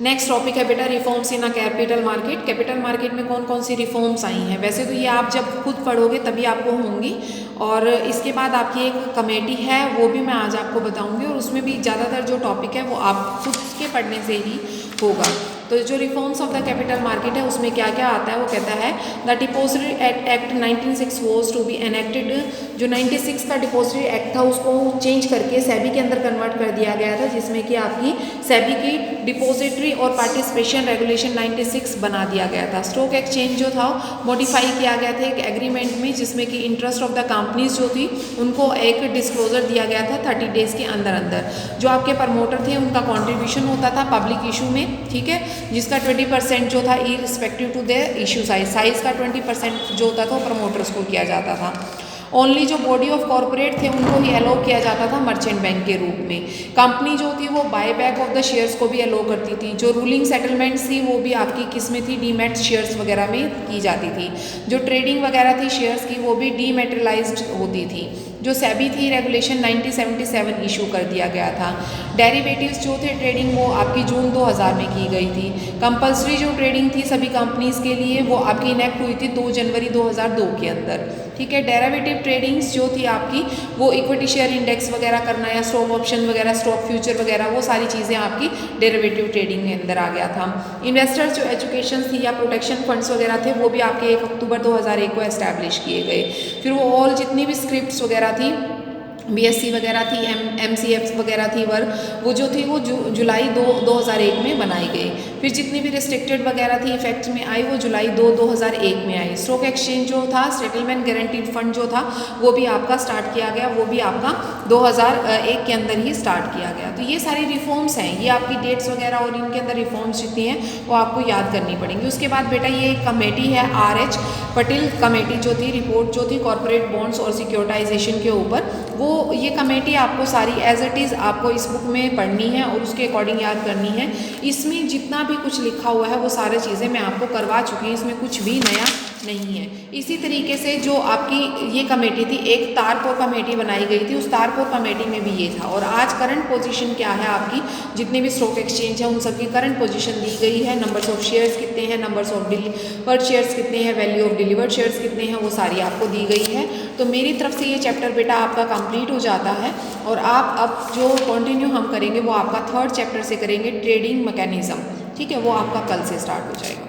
Next topic है बेटा reforms in a capital market. Capital market में कौन कौन सी रिफॉर्म्स आई हैं? वैसे तो ये आप जब खुद पढ़ोगे तभी आपको होंगी, और इसके बाद आपकी एक कमेटी है वो भी मैं आज आपको बताऊंगी, और उसमें भी ज़्यादातर जो टॉपिक है वो आप खुद के पढ़ने से ही होगा। तो जो reforms of the capital market है उसमें क्या क्या आता है, वो कहता है the depository act 1906 was to be enacted. जो 96 का डिपोजिटरी एक्ट था उसको चेंज करके सेबी के अंदर कन्वर्ट कर दिया गया था, जिसमें कि आपकी सेबी की डिपोजिटरी और पार्टिसिपेशन रेगुलेशन 96 बना दिया गया था। स्टॉक एक्सचेंज जो था मॉडिफाई किया गया था एक एग्रीमेंट में, जिसमें कि इंटरेस्ट ऑफ द कंपनीज जो थी उनको एक डिस्क्लोजर दिया गया था 30 डेज के अंदर अंदर। जो आपके प्रमोटर थे उनका कॉन्ट्रीब्यूशन होता था पब्लिक इशू में, ठीक है, जिसका 20% जो था irrespective to their issue size का 20% जो होता था वो प्रमोटर्स को किया जाता था। ओनली जो बॉडी ऑफ कॉर्पोरेट थे उनको ही अलो किया जाता था मर्चेंट बैंक के रूप में। कंपनी जो थी वो buy back of the shares को भी अलो करती थी। जो रूलिंग सेटलमेंट्स थी वो भी आपकी किस में थी, डीमैट शेयर्स वगैरह में की जाती थी। जो ट्रेडिंग वगैरह थी शेयर्स की वो भी डीमेटेरियलाइज्ड होती थी। जो सेबी थी रेगुलेशन 1977 इशू कर दिया गया था। डेरिवेटिव्स जो थे ट्रेडिंग वो आपकी जून 2000 में की गई थी। कंपल्सरी जो ट्रेडिंग थी सभी कंपनीज के लिए वो आपकी इनेक्ट हुई थी 2 जनवरी 2002 के अंदर, ठीक है। डेरिवेटिव ट्रेडिंग्स जो थी आपकी वो इक्विटी शेयर इंडेक्स वगैरह करना या स्टॉक ऑप्शन वगैरह, स्टॉक फ्यूचर वगैरह, वो सारी चीज़ें आपकी डेरिवेटिव ट्रेडिंग के अंदर आ गया था। इन्वेस्टर्स जो एजुकेशन थी या प्रोटेक्शन फंड्स वगैरह थे वो भी आपके 1 अक्टूबर 2001 को एस्टैब्लिश किए गए। फिर वो ऑल जितनी भी स्क्रिप्ट्स वगैरह थी, बीएससी वगैरह थी, एमसीएफ वगैरह थी वो जो थी वो जुलाई 2001 में बनाई गई। फिर जितनी भी रिस्ट्रिक्टेड वगैरह थी इफेक्ट में आई वो जुलाई 2001 में आई। स्टॉक एक्सचेंज जो था, सेटलमेंट गारंटीड फंड जो था वो भी आपका स्टार्ट किया गया, वो भी आपका 2001 के अंदर ही स्टार्ट किया गया। तो ये सारी रिफॉर्म्स हैं, ये आपकी डेट्स वगैरह और इनके अंदर रिफॉर्म्स जितनी हैं वो आपको याद करनी पड़ेंगी। उसके बाद बेटा ये एक कमेटी है RH पटेल कमेटी जो थी, रिपोर्ट जो थी कॉर्पोरेट बॉन्ड्स और सिक्योरिटाइजेशन के ऊपर, वो ये कमेटी आपको सारी एज इट इज़ आपको इस बुक में पढ़नी है और उसके अकॉर्डिंग याद करनी है। इसमें जितना भी कुछ लिखा हुआ है वो सारी चीज़ें मैं आपको करवा चुकी हूँ, इसमें कुछ भी नया नहीं है। इसी तरीके से जो आपकी ये कमेटी थी, एक तारपुर कमेटी बनाई गई थी, उस तारपुर कमेटी में भी ये था। और आज करंट पोजीशन क्या है आपकी, जितने भी स्टॉक एक्सचेंज है उन सबकी करंट पोजीशन दी गई है। नंबर्स ऑफ शेयर्स कितने हैं, नंबर्स ऑफ डिलीवर्ड शेयर्स कितने हैं, वैल्यू ऑफ डिलीवर्ड शेयर्स कितने हैं, वो सारी आपको दी गई है। तो मेरी तरफ से ये चैप्टर बेटा आपका कंप्लीट हो जाता है। और आप अब जो कंटिन्यू हम करेंगे वो आपका 3rd चैप्टर से करेंगे, ट्रेडिंग मैकेनिज्म, ठीक है, वो आपका कल से स्टार्ट हो जाएगा।